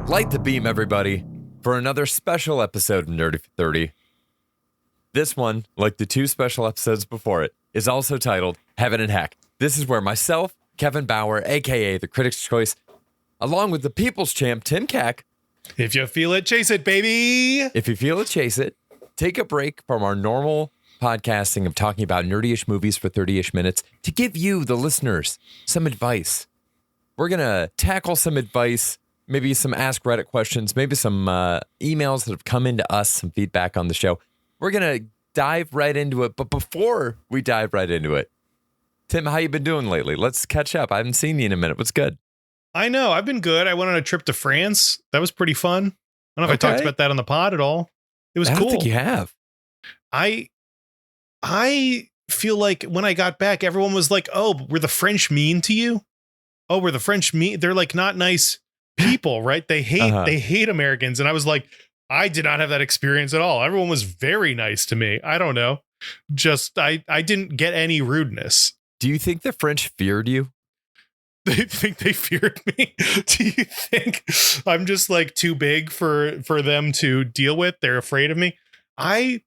Light the beam, everybody, for another special episode of Nerdy for 30. This one, like the two special episodes before it, is also titled Heaven and Heck. This is where myself, Kevin Bauer, a.k.a. the Critics' Choice, along with the People's Champ, Tim Kack. If you feel it, chase it, baby. If you feel it, chase it. Take a break from our normal podcasting of talking about nerdy-ish movies for 30-ish minutes to give you, the listeners, some advice. We're going to tackle some advice, maybe some Ask Reddit questions, maybe some emails that have come into us, some feedback on the show. We're going to dive right into it. But before we dive right into it, Tim, how you been doing lately? Let's catch up. I haven't seen you in a minute. What's good? I know. I've been good. I went on a trip to France. That was pretty fun. I don't know if I talked about that on the pod at all. It was cool. I don't think you have. I feel like when I got back, everyone was like, oh, were the French mean to you? Oh, were the French mean? They're like not nice people, right? They hate Americans. And I was like, I did not have that experience at all. Everyone was very nice to me. I don't know. Just I didn't get any rudeness. Do you think the French feared you? They think they feared me? Do you think I'm just like too big for them to deal with? They're afraid of me. I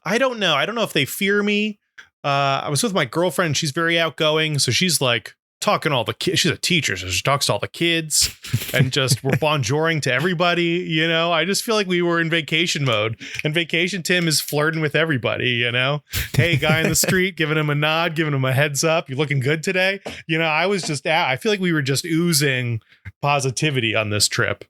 don't know. I don't know if they fear me. I was with my girlfriend. She's very outgoing. So she's like talking to all the kids. She's a teacher. So she talks to all the kids and just we're bonjouring to everybody. You know, I just feel like we were in vacation mode, and Vacation Tim is flirting with everybody, you know, hey, guy in the street, giving him a nod, giving him a heads up. You looking good today? You know, I was just, I feel like we were just oozing positivity on this trip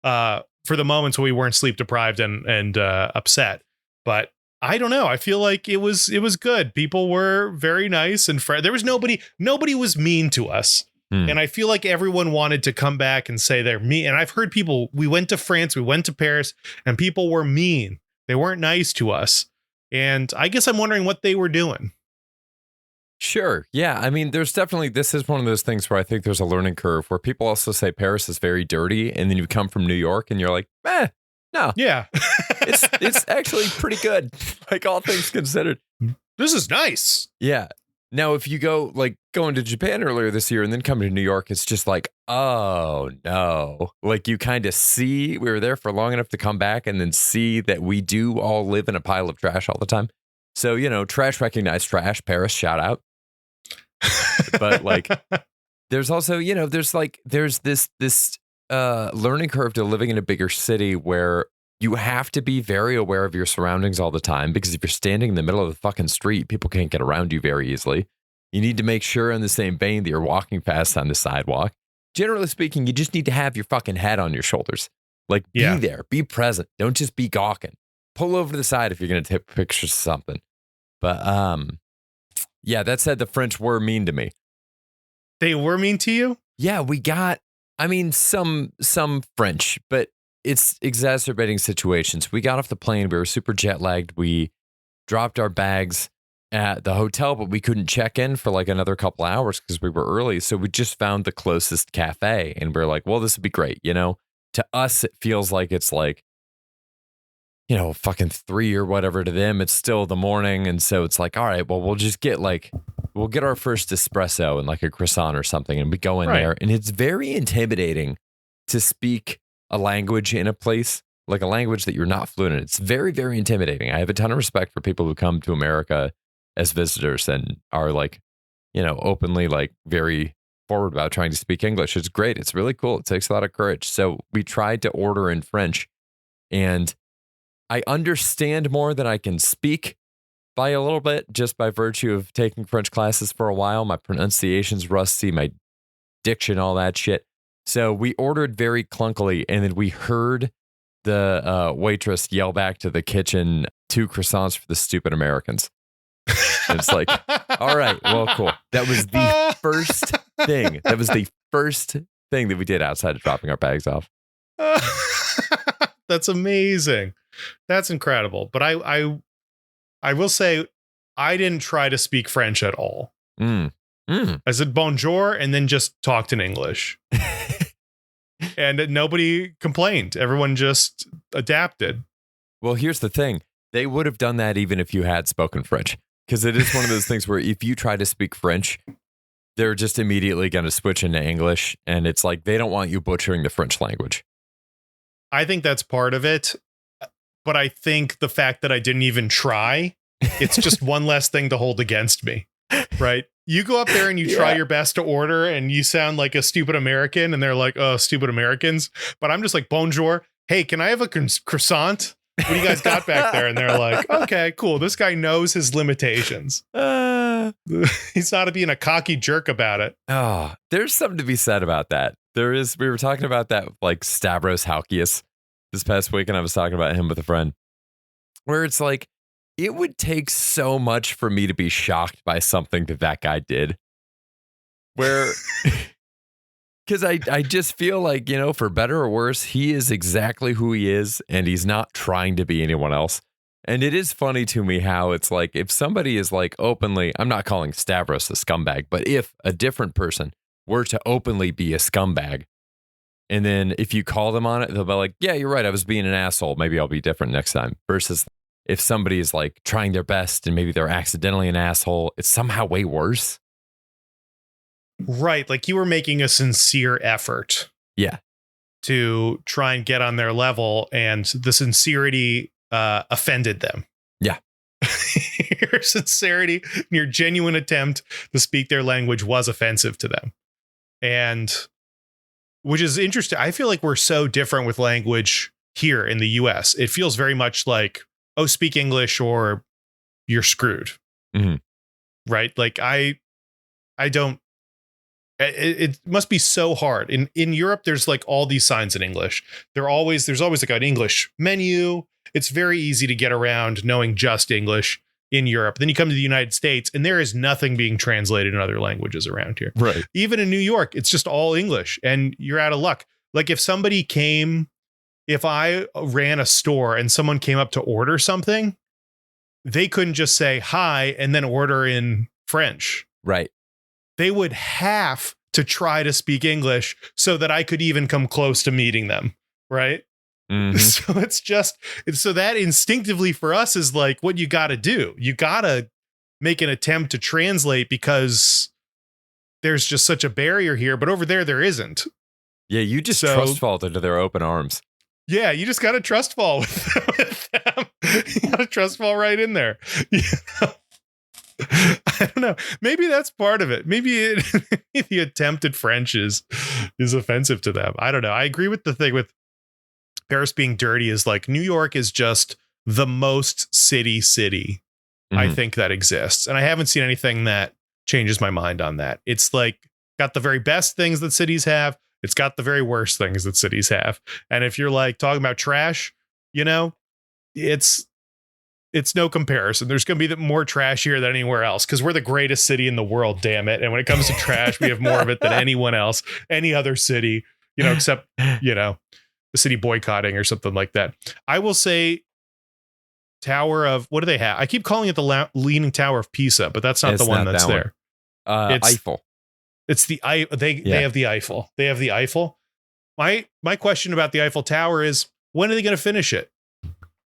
for the moments when we weren't sleep deprived and upset. But I don't know. I feel like it was good. People were very nice and there was nobody was mean to us. And I feel like everyone wanted to come back and say they're mean. And I've heard people, we went to France, we went to Paris, and people were mean. They weren't nice to us. And I guess I'm wondering what they were doing. Sure. Yeah. I mean, this is one of those things where I think there's a learning curve where people also say Paris is very dirty. And then you come from New York and you're like, no. Yeah. it's actually pretty good. Like all things considered. This is nice. Yeah. Now, if you going to Japan earlier this year and then coming to New York, it's just like, oh no. Like you kind of see we were there for long enough to come back and then see that we do all live in a pile of trash all the time. So, you know, trash recognize trash, Paris, shout out. But like, there's also, you know, there's this learning curve to living in a bigger city where you have to be very aware of your surroundings all the time, because if you're standing in the middle of the fucking street, people can't get around you very easily. You need to make sure in the same vein that you're walking fast on the sidewalk. Generally speaking, you just need to have your fucking head on your shoulders. Like, be there, be present. Don't just be gawking. Pull over to the side if you're going to take pictures of something. But, yeah, that said, the French were mean to me. They were mean to you? Yeah, we got, I mean, some French, but it's exacerbating situations. We got off the plane. We were super jet lagged. We dropped our bags at the hotel, but we couldn't check in for like another couple hours because we were early. So we just found the closest cafe and we're like, well, this would be great. You know, to us, it feels like it's like, you know, fucking 3 or whatever. To them, it's still the morning. And so it's like, all right, well, we'll get our first espresso and like a croissant or something. And we go in there, and it's very intimidating to speak a language in a place, like a language that you're not fluent in. It's very, very intimidating. I have a ton of respect for people who come to America as visitors and are like, you know, openly like very forward about trying to speak English. It's great. It's really cool. It takes a lot of courage. So we tried to order in French, and I understand more than I can speak by a little bit, just by virtue of taking French classes for a while. My pronunciation's rusty, my diction, all that shit. So we ordered very clunkily, and then we heard the waitress yell back to the kitchen, 2 croissants for the stupid Americans. And it's like, all right, well, cool. That was the first thing. That was the first thing that we did outside of dropping our bags off. That's amazing. That's incredible. But I will say, I didn't try to speak French at all. I said bonjour and then just talked in English. And nobody complained. Everyone just adapted. Well, here's the thing. They would have done that even if you had spoken French, because it is one of those things where if you try to speak French, they're just immediately going to switch into English. And it's like they don't want you butchering the French language. I think that's part of it. But I think the fact that I didn't even try, it's just one less thing to hold against me. Right. You go up there and you try your best to order and you sound like a stupid American and they're like, oh, stupid Americans. But I'm just like, bonjour. Hey, can I have a croissant? What do you guys got back there? And they're like, okay, cool. This guy knows his limitations. He's not being a cocky jerk about it. Oh, there's something to be said about that. There is. We were talking about that, like Stavros Halkias this past week, and I was talking about him with a friend, where it's like, it would take so much for me to be shocked by something that guy did. Where, because I just feel like, you know, for better or worse, he is exactly who he is, and he's not trying to be anyone else. And it is funny to me how it's like, if somebody is like openly, I'm not calling Stavros a scumbag, but if a different person were to openly be a scumbag, and then if you call them on it, they'll be like, yeah, you're right, I was being an asshole. Maybe I'll be different next time. Versus if somebody is like trying their best and maybe they're accidentally an asshole, it's somehow way worse. Right. Like you were making a sincere effort. Yeah. To try and get on their level, and the sincerity offended them. Yeah. Your sincerity and your genuine attempt to speak their language was offensive to them. And which is interesting. I feel like we're so different with language here in the US. It feels very much like, oh, speak English or you're screwed. Mm-hmm. Right. Like I don't. It must be so hard. In Europe, there's like all these signs in English. There's always like an English menu. It's very easy to get around knowing just English in Europe. Then you come to the United States and there is nothing being translated in other languages around here. Right. Even in New York, it's just all English and you're out of luck. Like if I ran a store and someone came up to order something, they couldn't just say hi and then order in French. Right. They would have to try to speak English so that I could even come close to meeting them. Right. Mm-hmm. So that instinctively for us is like what you got to do. You got to make an attempt to translate because there's just such a barrier here. But over there isn't. Yeah. You just trust fall into their open arms. Yeah. You just got to trust fall with them. You got to trust fall right in there. You know? I don't know. Maybe that's part of it. Maybe the attempted French is offensive to them. I don't know. I agree with the thing with Paris being dirty is like New York is just the most city, I think that exists. And I haven't seen anything that changes my mind on that. It's like got the very best things that cities have. It's got the very worst things that cities have. And if you're like talking about trash, you know, it's no comparison. There's going to be more trash here than anywhere else because we're the greatest city in the world, damn it. And when it comes to trash, we have more of it than anyone else, any other city, you know, except, you know, the city boycotting or something like that. I will say Tower of, what do they have? I keep calling it the Leaning Tower of Pisa, but that's not the one that's there. It's Eiffel. It's the they have the Eiffel. They have the Eiffel. My question about the Eiffel Tower is, when are they going to finish it?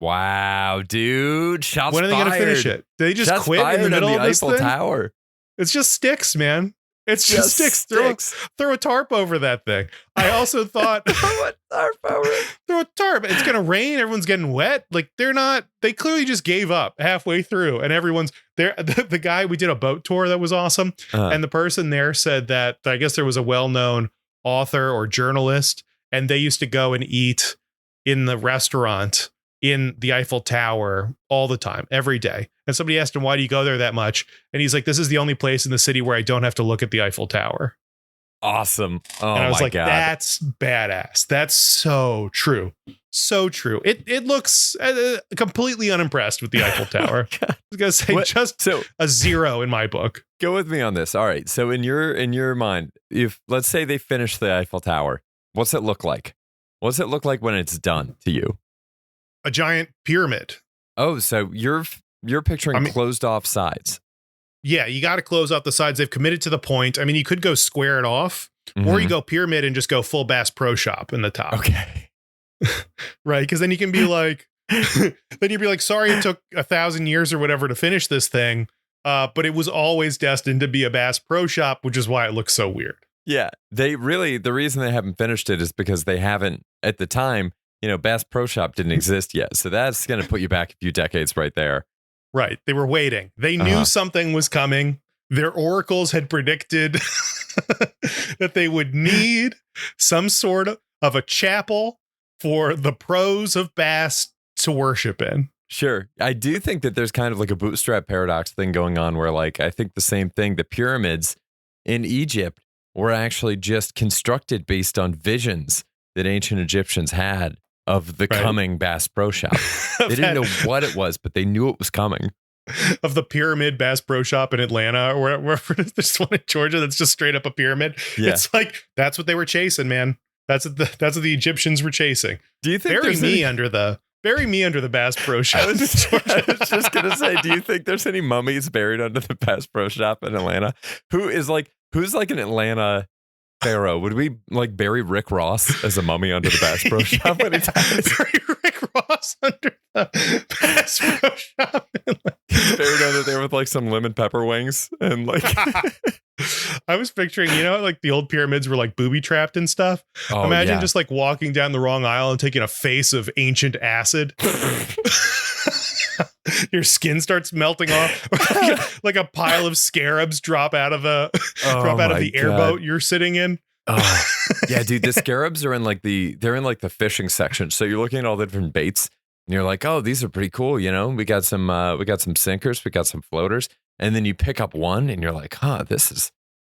Wow, dude! Shots when are they going to finish it? They just quit in the middle of this Eiffel thing? Tower. It's just sticks, man. It's just sticks. Throw a tarp over that thing. I also thought throw a tarp over it. Throw a tarp. It's going to rain. Everyone's getting wet. Like they clearly just gave up halfway through, and everyone's there. The guy, we did a boat tour that was awesome, and the person there said that I guess there was a well-known author or journalist, and they used to go and eat in the restaurant in the Eiffel Tower all the time, every day. And somebody asked him, why do you go there that much? And he's like, this is the only place in the city where I don't have to look at the Eiffel Tower. Awesome. Oh, and I was my like, God. That's badass. That's so true. So true. It looks completely unimpressed with the Eiffel Tower. I was going to say a 0 in my book. Go with me on this. All right. So in your mind, if let's say they finish the Eiffel Tower, what's it look like? What's it look like when it's done to you? A giant pyramid. Oh, so you're picturing closed off sides. Yeah, you got to close off the sides. They've committed to the point. I mean, you could go square it off, or you go pyramid and just go full Bass Pro Shop in the top. Okay. Right, because then you can be like, sorry, it took 1,000 years or whatever to finish this thing, but it was always destined to be a Bass Pro Shop, which is why it looks so weird. Yeah, the reason they haven't finished it is because they haven't at the time. Bass Pro Shop didn't exist yet. So that's going to put you back a few decades right there. Right. They were waiting. They knew something was coming. Their oracles had predicted that they would need some sort of a chapel for the pros of bass to worship in. Sure. I do think that there's kind of like a bootstrap paradox thing going on where, like, I think the same thing, the pyramids in Egypt were actually just constructed based on visions that ancient Egyptians had of the coming Bass Pro Shop. They didn't know what it was, but they knew it was coming. Of the pyramid Bass Pro Shop in Atlanta or wherever there's one in Georgia that's just straight up a pyramid. Yeah. It's like, that's what they were chasing, man. That's what the Egyptians were chasing. Do you think bury me under the Bass Pro Shop? I was just gonna say, do you think there's any mummies buried under the Bass Pro Shop in Atlanta? Who's like an Atlanta pharaoh? Would we like bury Rick Ross as a mummy under the Bass Pro Shop when he dies? Bury Rick Ross under the Bass Pro Shop. He's buried under there with like some lemon pepper wings and like. I was picturing, like the old pyramids were like booby trapped and stuff. Imagine just like walking down the wrong aisle and taking a face of ancient acid. Your skin starts melting off. Like a pile of scarabs drop out of the airboat you're sitting in. Oh, yeah, dude. The scarabs are in like the fishing section. So you're looking at all the different baits and you're like, oh, these are pretty cool. We got some sinkers, we got some floaters. And then you pick up one and you're like, this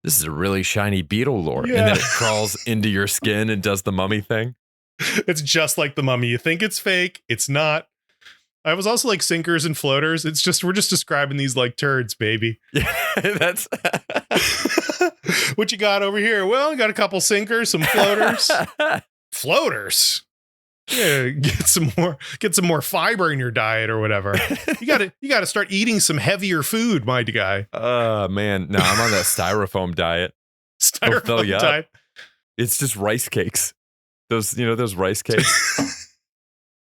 is a really shiny beetle lure. Yeah. And then it crawls into your skin and does the mummy thing. It's just like the mummy. You think it's fake. It's not. I was also like sinkers and floaters. We're just describing these like turds, baby. Yeah, that's what you got over here. Well, I got a couple sinkers, some floaters. Floaters. Yeah, get some more fiber in your diet or whatever. You gotta start eating some heavier food, my guy. Man, no, I'm on that styrofoam diet. Styrofoam diet. It's just rice cakes. Those rice cakes.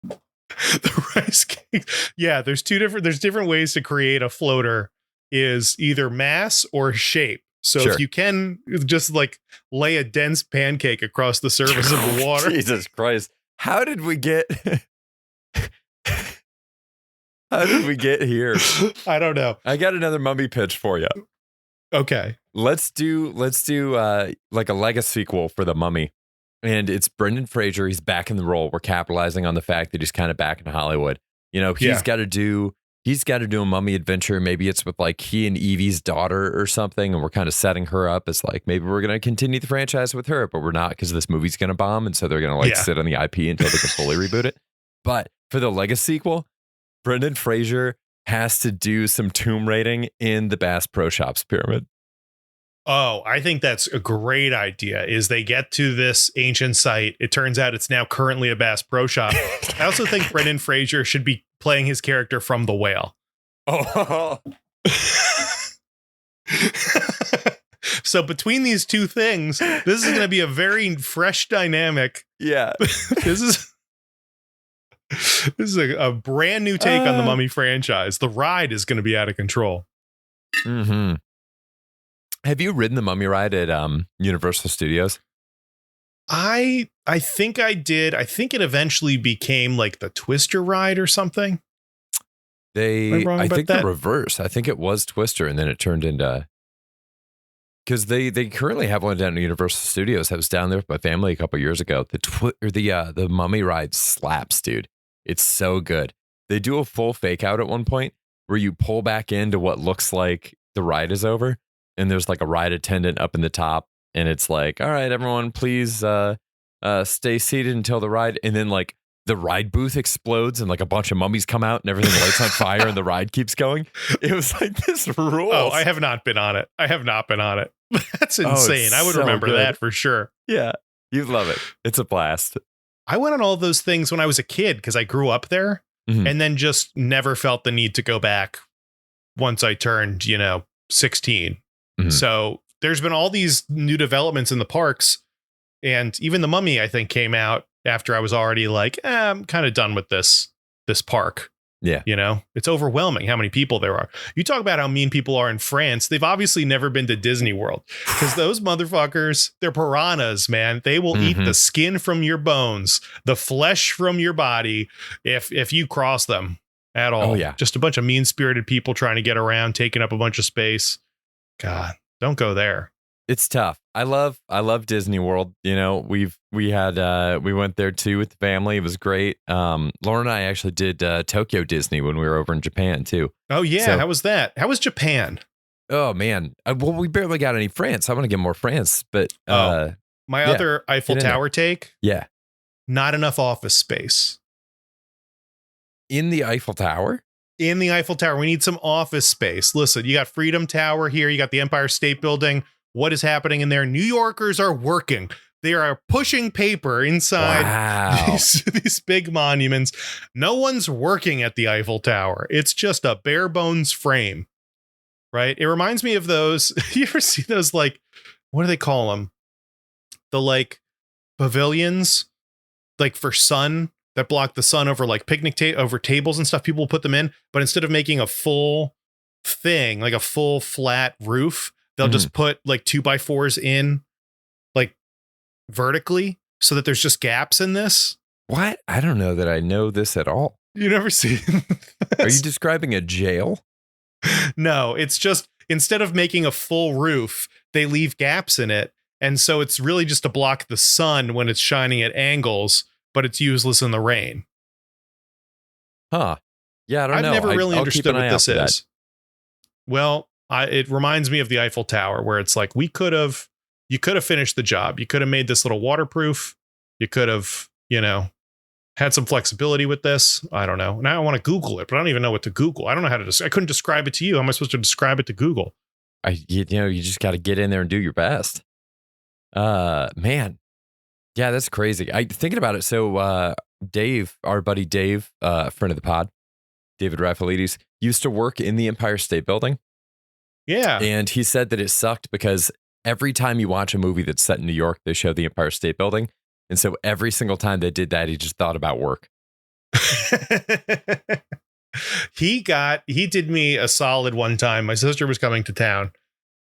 The rice cakes. Yeah, there's different ways to create a floater. Is either mass or shape. So if you can just like lay a dense pancake across the surface of the water. Jesus Christ. How did we get here? I don't know. I got another mummy pitch for you. Okay. Let's do like a Lego sequel for the Mummy. And it's Brendan Fraser. He's back in the role. We're capitalizing on the fact that he's kind of back in Hollywood. He's got to do a mummy adventure. Maybe it's with like he and Evie's daughter or something. And we're kind of setting her up as like, maybe we're going to continue the franchise with her, but we're not because this movie's going to bomb. And so they're going to sit on the IP until they can fully reboot it. But for the Lego sequel, Brendan Fraser has to do some tomb raiding in the Bass Pro Shops pyramid. Oh, I think that's a great idea. Is they get to this ancient site. It turns out it's now currently a Bass Pro Shop. I also think Brendan Fraser should be playing his character from The Whale. Oh. So between these two things, this is going to be a very fresh dynamic. Yeah. This is a brand new take on the Mummy franchise. The ride is going to be out of control. Mm-hmm. Have you ridden the Mummy ride at Universal Studios? I think I did. I think it eventually became like the Twister ride or something. I think the reverse. I think it was Twister, and then it turned into, because they currently have one down at Universal Studios. I was down there with my family a couple years ago. The Mummy ride slaps, dude. It's so good. They do a full fake out at one point where you pull back into what looks like the ride is over. And there's like a ride attendant up in the top. And it's like, all right, everyone, please stay seated until the ride. And then like the ride booth explodes and like a bunch of mummies come out and everything lights on fire and the ride keeps going. It was like, this rules. Oh, I have not been on it. That's insane. I would remember that for sure. Yeah, you'd love it. It's a blast. I went on all those things when I was a kid because I grew up there and then just never felt the need to go back once I turned, 16. Mm-hmm. So there's been all these new developments in the parks, and even the Mummy, I think, came out after I was already like, I'm kind of done with this park. Yeah. You know, it's overwhelming how many people there are. You talk about how mean people are in France. They've obviously never been to Disney World because those motherfuckers, they're piranhas, man. They will eat the skin from your bones, the flesh from your body if you cross them at all. Oh, yeah. Just a bunch of mean-spirited people trying to get around, taking up a bunch of space. God, don't go there. It's tough. I love Disney World. You know, we went there too with the family. It was great. Lauren and I actually did Tokyo Disney when we were over in Japan too. Oh yeah, so, how was that? How was Japan? Oh man, well we barely got any France. I want to get more France, but my other Eiffel Tower take. Yeah, not enough office space in the Eiffel Tower. In the Eiffel Tower, we need some office space. Listen, you got Freedom Tower here. You got the Empire State Building. What is happening in there? New Yorkers are working. They are pushing paper inside these big monuments. No one's working at the Eiffel Tower. It's just a bare bones frame, right? It reminds me of those. You ever see those, like, what do they call them? The like pavilions, like for sun that block the sun over like picnic over tables and stuff. People put them in, but instead of making a full thing, like a full flat roof, they'll just put like 2x4s in like vertically so that there's just gaps in this. What? I don't know that I know this at all. You never see this? Are you describing a jail? No, it's just instead of making a full roof, they leave gaps in it. And so it's really just to block the sun when it's shining at angles, but it's useless in the rain. Huh. Yeah, I don't know. I've never really understood what this is. That. Well, it reminds me of the Eiffel Tower, where it's like you could have finished the job. You could have made this little waterproof. You could have, had some flexibility with this. I don't know. Now I want to Google it, but I don't even know what to Google. I don't know how to. I couldn't describe it to you. How am I supposed to describe it to Google? You just got to get in there and do your best. Man, yeah, that's crazy. Thinking about it. So, Dave, our buddy Dave, friend of the pod, David Rafalides, used to work in the Empire State Building. Yeah. And he said that it sucked because every time you watch a movie that's set in New York, they show the Empire State Building. And so every single time they did that, he just thought about work. He did me a solid one time. My sister was coming to town,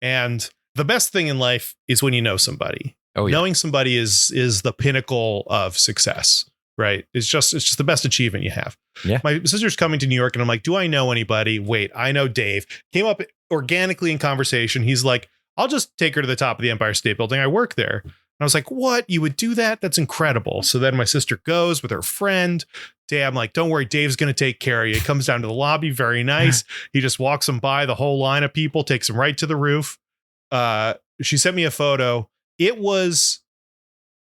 and the best thing in life is when you know somebody. Oh, yeah. Knowing somebody is the pinnacle of success, right? It's just the best achievement you have. Yeah. My sister's coming to New York, and I'm like, do I know anybody? Wait, I know Dave. Came up organically in conversation. He's like, I'll just take her to the top of the Empire State Building. I work there. And I was like, what? You would do that? That's incredible. So then my sister goes with her friend. I'm like, don't worry, Dave's going to take care of you. He comes down to the lobby. Very nice. He just walks them by the whole line of people, takes them right to the roof. She sent me a photo. It was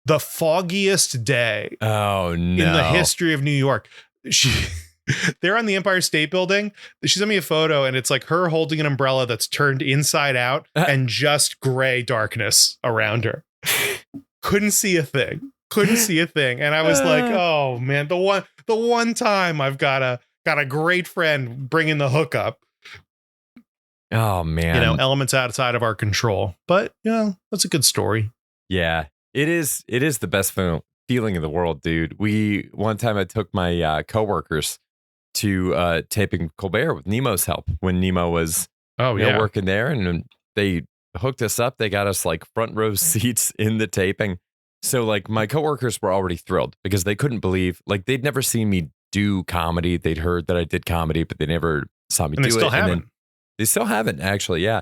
the foggiest day in the history of New York. They're on the Empire State Building. She sent me a photo, and it's like her holding an umbrella that's turned inside out and just gray darkness around her. Couldn't see a thing. And I was like, oh man, the one time I've got a great friend bringing the hookup. Oh man, elements outside of our control, but that's a good story. Yeah, it is the best feeling in the world, dude. One time I took my coworkers to taping Colbert with Nemo's help when Nemo was working there, and they hooked us up. They got us like front row seats in the taping. So like my coworkers were already thrilled because they couldn't believe, like, they'd never seen me do comedy. They'd heard that I did comedy, but they never saw me do it. They still haven't actually. Yeah.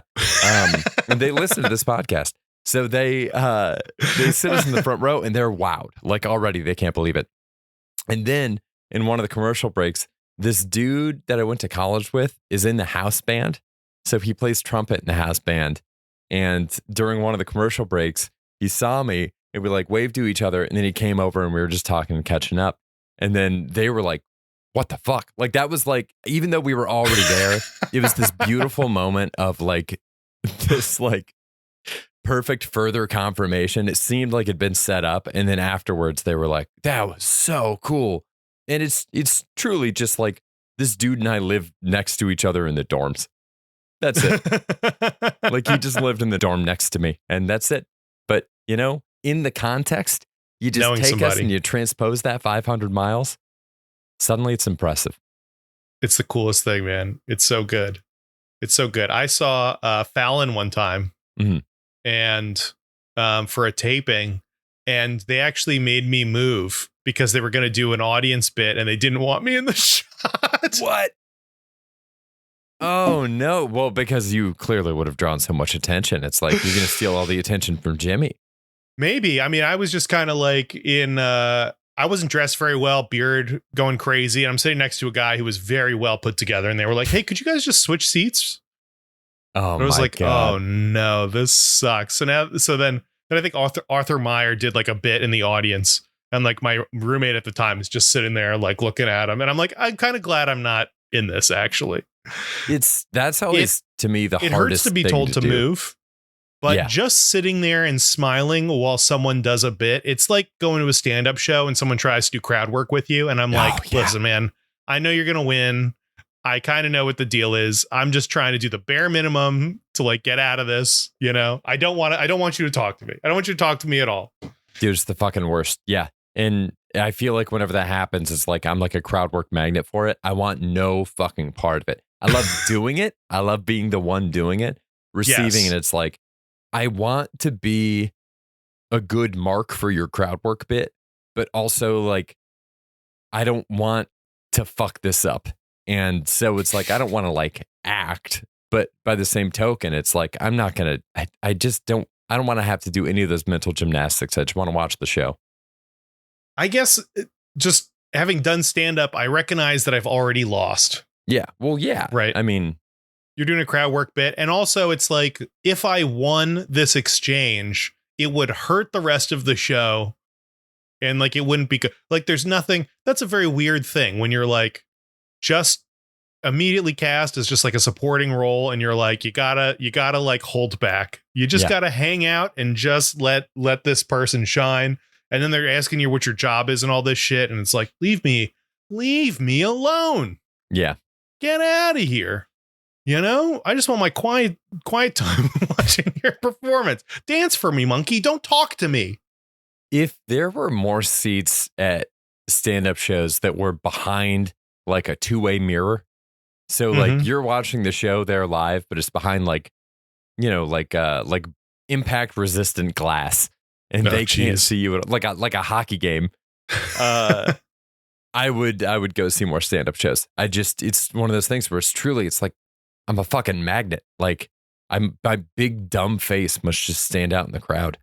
And they listen to this podcast. So they sit us in the front row and they're wowed. Like already they can't believe it. And then in one of the commercial breaks, this dude that I went to college with is in the house band. So he plays trumpet in the house band. And during one of the commercial breaks, he saw me and we like waved to each other. And then he came over and we were just talking and catching up. And then they were like, what the fuck? Like that was like, even though we were already there, it was this beautiful moment of like this like perfect further confirmation. It seemed like it'd been set up. And then afterwards they were like, that was so cool. And it's truly just like this dude and I live next to each other in the dorms. That's it. Like he just lived in the dorm next to me and that's it. But in the context, you just take us and you transpose that 500 miles. Suddenly it's impressive. It's the coolest thing, man. It's so good. It's so good. I saw Fallon one time, Mhm. and for a taping, and they actually made me move because they were going to do an audience bit, and they didn't want me in the shot. What? Oh no. Well, because you clearly would have drawn so much attention. It's like you're gonna steal all the attention from Jimmy. Maybe. I mean, I was just kind of like I wasn't dressed very well, beard going crazy. And I'm sitting next to a guy who was very well put together. And they were like, hey, could you guys just switch seats? Oh, And I was my like, God. oh no, this sucks. So then I think Arthur Meyer did like a bit in the audience. And like my roommate at the time is just sitting there like looking at him. And I'm like, I'm kind of glad I'm not in this, actually. That's always to me the It hardest hurts to be thing told to do. move. But Yeah. just sitting there and smiling while someone does a bit, it's like going to a stand-up show and someone tries to do crowd work with you. And I'm Oh, like, yeah. listen, man, I know you're going to win. I kind of know what the deal is. I'm just trying to do the bare minimum to like get out of this. You know, I don't want you to talk to me. I don't want you to talk to me at all. Dude, it's the fucking worst. Yeah. And I feel like whenever that happens, it's like I'm like a crowd work magnet for it. I want no fucking part of it. I love doing it. I love being the one doing it, receiving Yes. it. It's like, I want to be a good mark for your crowd work bit, but also like, I don't want to fuck this up. And so it's like, I don't want to like act, but by the same token, it's like, I'm not going to, I just don't, I don't want to have to do any of those mental gymnastics. I just want to watch the show. I guess just having done stand-up, I recognize that I've already lost. Yeah. Well, yeah. Right. I mean, You're doing a crowd work bit. And also it's like, if I won this exchange, it would hurt the rest of the show. And like, it wouldn't be good. Like, there's nothing. That's a very weird thing when you're like, just immediately cast as just like a supporting role. And you're like, you gotta like hold back. You just Yeah. gotta hang out and just let this person shine. And then they're asking you what your job is and all this shit. And it's like, leave me alone. yeah. Get out of here. You know, I just want my quiet time watching your performance. Dance for me, monkey. Don't talk to me. If there were more seats at stand-up shows that were behind like a two-way mirror, so like Mhm. you're watching the show there live, but it's behind like, you know, like impact resistant glass, and Oh, they can't geez. see you at, like a hockey game. I would go see more stand-up shows. It's one of those things where it's like I'm a fucking magnet. Like my big dumb face must just stand out in the crowd.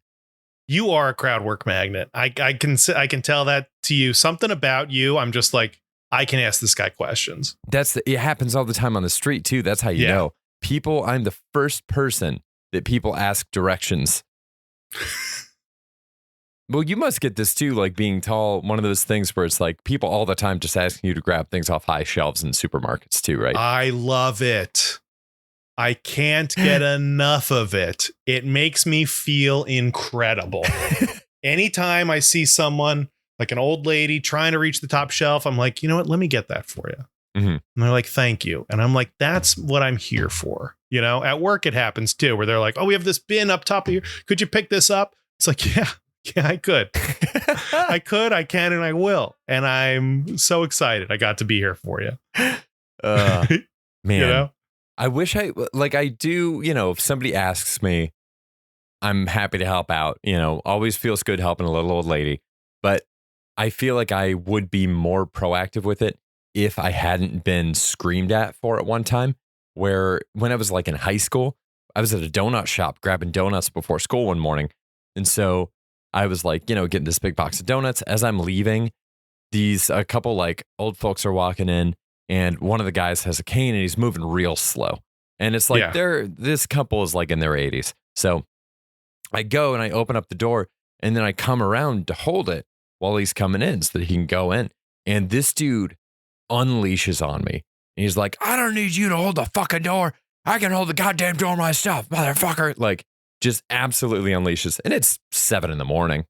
You are a crowd work magnet. I can tell that to you. Something about you. I'm just like, I can ask this guy questions. It happens all the time on the street too. That's how you Yeah. know. I'm the first person that people ask directions. Well, you must get this too, like being tall, one of those things where it's like people all the time just asking you to grab things off high shelves in supermarkets too, right? I love it. I can't get enough of it. It makes me feel incredible. Anytime I see someone like an old lady trying to reach the top shelf, I'm like, you know what? Let me get that for you. Mhm. And they're like, thank you. And I'm like, that's what I'm here for. You know, at work, it happens too, where they're like, oh, we have this bin up top of here. Could you pick this up? It's like, yeah, I could. I can, and I will. And I'm so excited I got to be here for you. Man, You know? I wish I do, you know, if somebody asks me, I'm happy to help out, you know, always feels good helping a little old lady. But I feel like I would be more proactive with it if I hadn't been screamed at for it one time, where when I was like in high school, I was at a donut shop grabbing donuts before school one morning. And so I was like, you know, getting this big box of donuts. As I'm leaving, a couple like old folks are walking in, and one of the guys has a cane and he's moving real slow. And it's like Yeah. this couple is like in their 80s. So I go and I open up the door, and then I come around to hold it while he's coming in so that he can go in. And this dude unleashes on me. And he's like, I don't need you to hold the fucking door. I can hold the goddamn door myself, motherfucker. Like, just absolutely unleashes. And it's 7 a.m.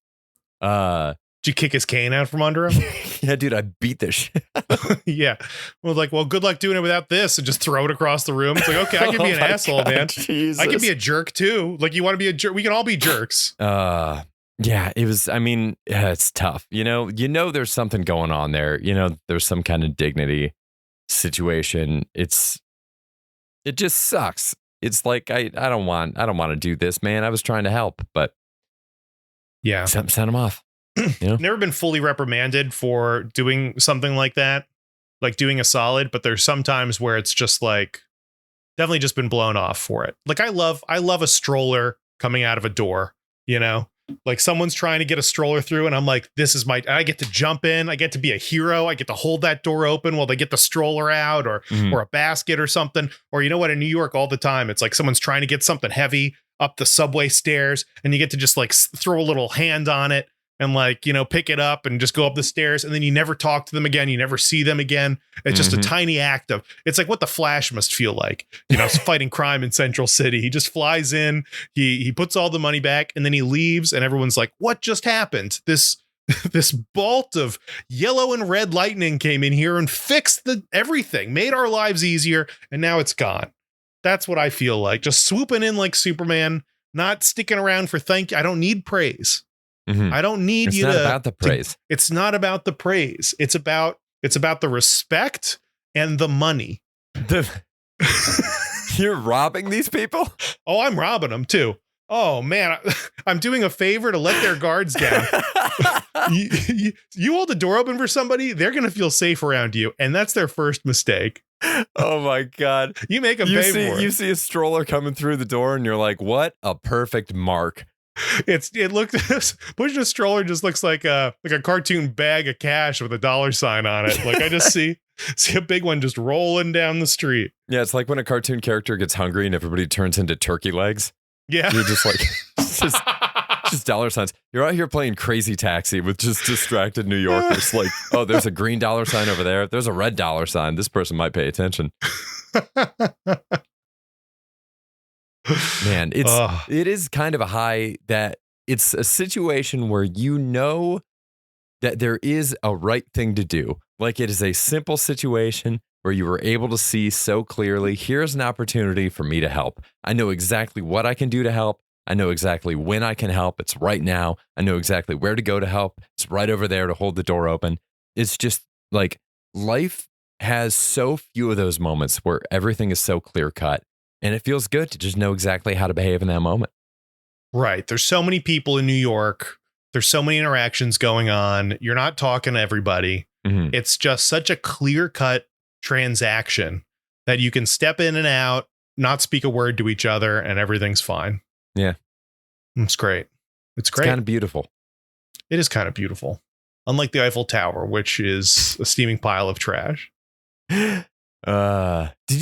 Did you kick his cane out from under him? Yeah, dude, I beat this shit. Yeah. Well, like, well, good luck doing it without this, and just throw it across the room. It's like, okay, I can be Oh an my asshole, God, man. Jesus. I can be a jerk too. Like, you want to be a jerk? We can all be jerks. Yeah, it was, I mean, it's tough. You know, there's something going on there. You know, there's some kind of dignity. situation. It just sucks. It's like I don't want to do this, man. I was trying to help, but Yeah. send them off. You know? Never been fully reprimanded for doing something like that, like doing a solid, but there's some times where it's just like definitely just been blown off for it. Like I love a stroller coming out of a door, you know? Like someone's trying to get a stroller through and I'm like, I get to jump in, I get to be a hero, I get to hold that door open while they get the stroller out or a basket or something. Or you know what, in New York all the time, it's like someone's trying to get something heavy up the subway stairs and you get to just like throw a little hand on it and like, you know, pick it up and just go up the stairs and then you never talk to them again. You never see them again. It's just a tiny act of, it's like what the Flash must feel like, you know, fighting crime in Central City. He just flies in, he puts all the money back and then he leaves and everyone's like, what just happened? This bolt of yellow and red lightning came in here and fixed everything, made our lives easier. And now it's gone. That's what I feel like. Just swooping in like Superman, not sticking around for thank you. I don't need praise. I don't need it's you not to. About the praise. It's not about the praise. It's about the respect and the money. You're robbing these people? Oh, I'm robbing them too. Oh man, I'm doing a favor to let their guards down. You hold the door open for somebody, they're gonna feel safe around you, and that's their first mistake. Oh my God! You make them pay for it. You see a stroller coming through the door, and you're like, "What a perfect mark!" Pushing a stroller just looks like a cartoon bag of cash with a dollar sign on it. Like I just see a big one just rolling down the street. Yeah, it's like when a cartoon character gets hungry and everybody turns into turkey legs. Yeah, you're just like just dollar signs. You're out here playing Crazy Taxi with just distracted New Yorkers. Like, oh, there's a green dollar sign over there. There's a red dollar sign. This person might pay attention. Man, it is kind of a high that it's a situation where you know that there is a right thing to do. Like it is a simple situation where you were able to see so clearly, here's an opportunity for me to help. I know exactly what I can do to help. I know exactly when I can help. It's right now. I know exactly where to go to help. It's right over there to hold the door open. It's just like life has so few of those moments where everything is so clear cut. And it feels good to just know exactly how to behave in that moment. Right. There's so many people in New York. There's so many interactions going on. You're not talking to everybody. It's just such a clear cut transaction that you can step in and out, not speak a word to each other, and everything's fine. Yeah. It's great. It's great. It's kind of beautiful. It is kind of beautiful. Unlike the Eiffel Tower, which is a steaming pile of trash. Did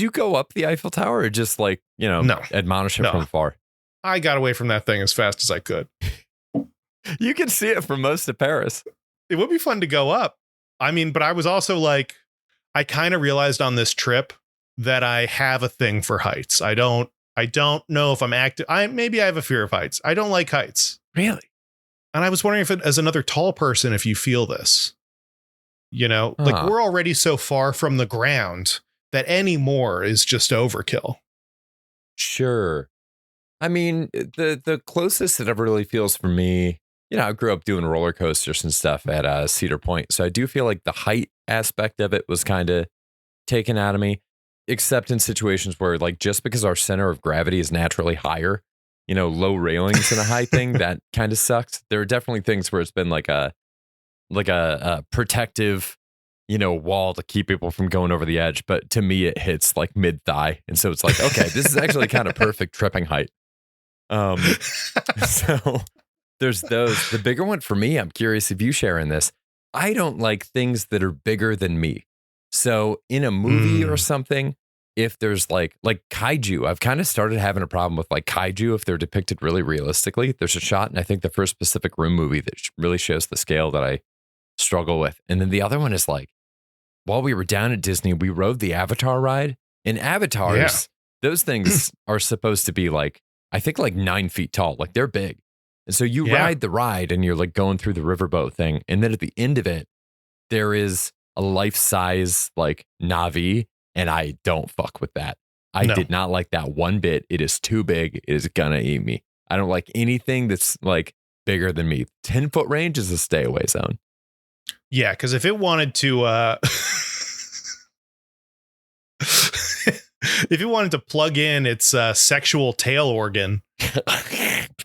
you go up the Eiffel Tower or just like, no. Admonish it from afar? I got away from that thing as fast as I could. You can see it from most of Paris. It would be fun to go up. I mean, but I was also like, I kind of realized on this trip that I have a thing for heights. I don't know if I'm active. Maybe I have a fear of heights. I don't like heights. Really? And I was wondering if as another tall person, if you feel this, like we're already so far from the ground that any more is just overkill. Sure. I mean, the closest it ever really feels for me, I grew up doing roller coasters and stuff at Cedar Point. So I do feel like the height aspect of it was kind of taken out of me, except in situations where like just because our center of gravity is naturally higher, low railings in a high thing, that kind of sucks. There are definitely things where it's been like a protective, wall to keep people from going over the edge. But to me, it hits like mid thigh. And so it's like, okay, this is actually kind of perfect tripping height. So there's those. The bigger one for me, I'm curious if you share in this. I don't like things that are bigger than me. So in a movie or something, if there's like kaiju, I've kind of started having a problem with like kaiju if they're depicted really realistically. There's a shot, and I think the first Pacific Rim movie that really shows the scale that I struggle with. And then the other one is like, while we were down at Disney, we rode the Avatar ride. In Avatars, those things are supposed to be like, I think like 9 feet tall, like they're big. And so you ride the ride and you're like going through the riverboat thing. And then at the end of it, there is a life-size like Na'vi, and I don't fuck with that. I did not like that one bit. It is too big. It is gonna eat me. I don't like anything that's like bigger than me. 10-foot range is a stay away zone. Yeah, because if it wanted to if you wanted to plug in its sexual tail organ,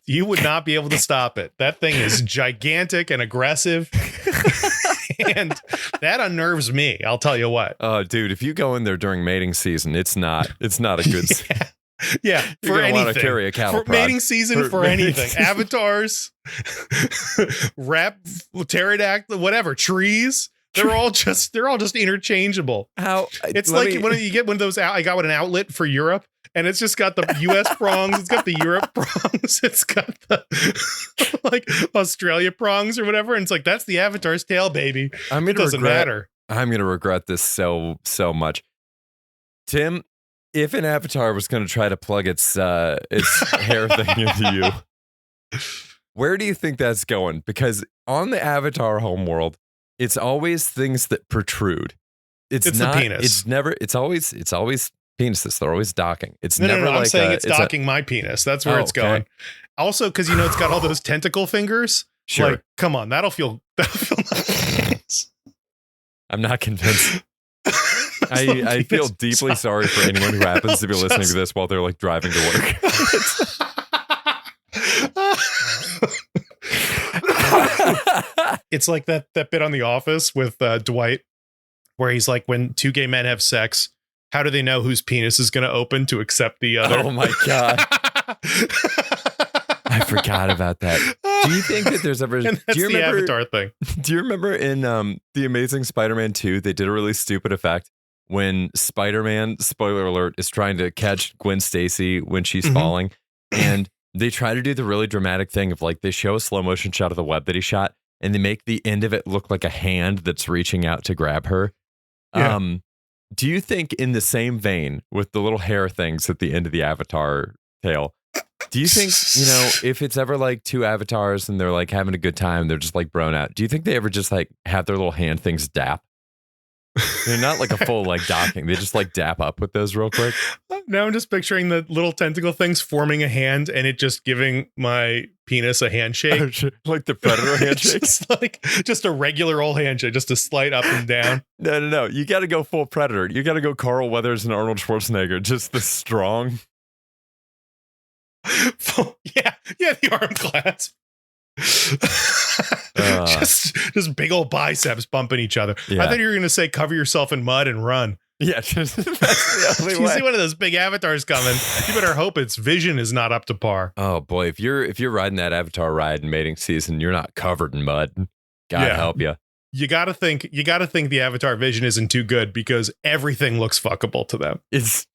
you would not be able to stop it. That thing is gigantic and aggressive. And that unnerves me. I'll tell you what. Oh, dude, if you go in there during mating season, it's not a good. Yeah, You're for gonna want to anything. carry a cattle For prod. mating season, for mating anything. season. Avatars, pterodactyl, whatever, trees. They're all just interchangeable. How It's let like me- when you get one of those. I got an outlet for Europe, and it's just got the U.S. prongs. It's got the Europe prongs. It's got the like Australia prongs or whatever. And it's like that's the Avatar's tail, baby. I'm It gonna doesn't regret. matter. I'm gonna regret this so much. Tim, if an avatar was gonna try to plug its hair thing into you, where do you think that's going? Because on the Avatar homeworld, it's always things that protrude. It's the not. penis. It's never. It's always penises. They're always docking. It's No, never I'm like saying a- it's a- docking my penis. That's where Oh, it's going. okay. Also, because it's got all those tentacle fingers. Sure. Like, come on, that'll feel nice. I'm not convinced. That's the I feel penis. deeply sorry for anyone who happens to be listening to this while they're like driving to work. It's like that bit on The Office with Dwight, where he's like, when two gay men have sex, how do they know whose penis is going to open to accept the other? Oh my God. I forgot about that. Do you think that there's ever? And that's Do you the remember? Avatar thing. Do you remember in The Amazing Spider-Man 2, they did a really stupid effect when Spider-Man, spoiler alert, is trying to catch Gwen Stacy when she's Mhm. falling, and they try to do the really dramatic thing of like they show a slow motion shot of the web that he shot, and they make the end of it look like a hand that's reaching out to grab her. Yeah. Do you think in the same vein with the little hair things at the end of the Avatar tail? Do you think, if it's ever like two avatars and they're like having a good time, they're just like brown out, do you think they ever just like have their little hand things dap? They're not like a full like docking. They just like dap up with those real quick. Now I'm just picturing the little tentacle things forming a hand and it just giving my penis a handshake. Like the Predator handshake. just a regular old handshake, just a slight up and down. No. You got to go full Predator. You got to go Carl Weathers and Arnold Schwarzenegger. Just the strong. yeah, the arm clasp. just big old biceps bumping each other. Yeah. I thought you were gonna say cover yourself in mud and run. Yeah, just, that's the only You way. see one of those big avatars coming, you better hope its vision is not up to par. Oh boy, if you're riding that Avatar ride in mating season, you're not covered in mud. God Yeah. help you. You gotta think the avatar vision isn't too good because everything looks fuckable to them. It's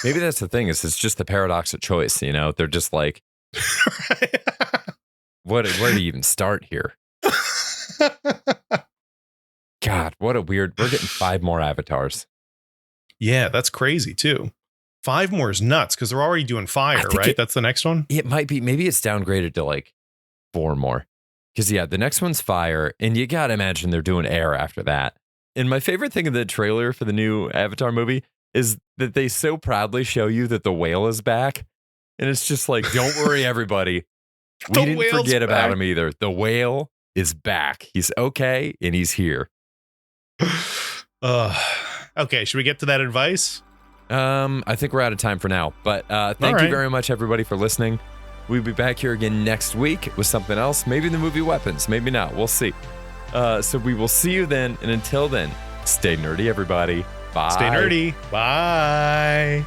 maybe that's the thing. Is it's just the paradox of choice. They're just like, where do you even start here? God, what a weird. We're getting 5 more avatars. Yeah, that's crazy too. 5 more is nuts because they're already doing fire, think right? it- That's the next one. It might be. Maybe it's downgraded to like 4 more. Because yeah, the next one's fire, and you gotta imagine they're doing air after that. And my favorite thing of the trailer for the new Avatar movie is that they so proudly show you that the whale is back, and it's just like, don't worry, everybody. We The didn't whale's forget about back. him either. The whale is back. He's okay, and he's here. Okay, should we get to that advice? I think we're out of time for now, but thank you right. very much, everybody, for listening. We'll be back here again next week with something else. Maybe the movie Weapons, maybe not. We'll see. So we will see you then, and until then, stay nerdy, everybody. Bye. Stay nerdy. Bye.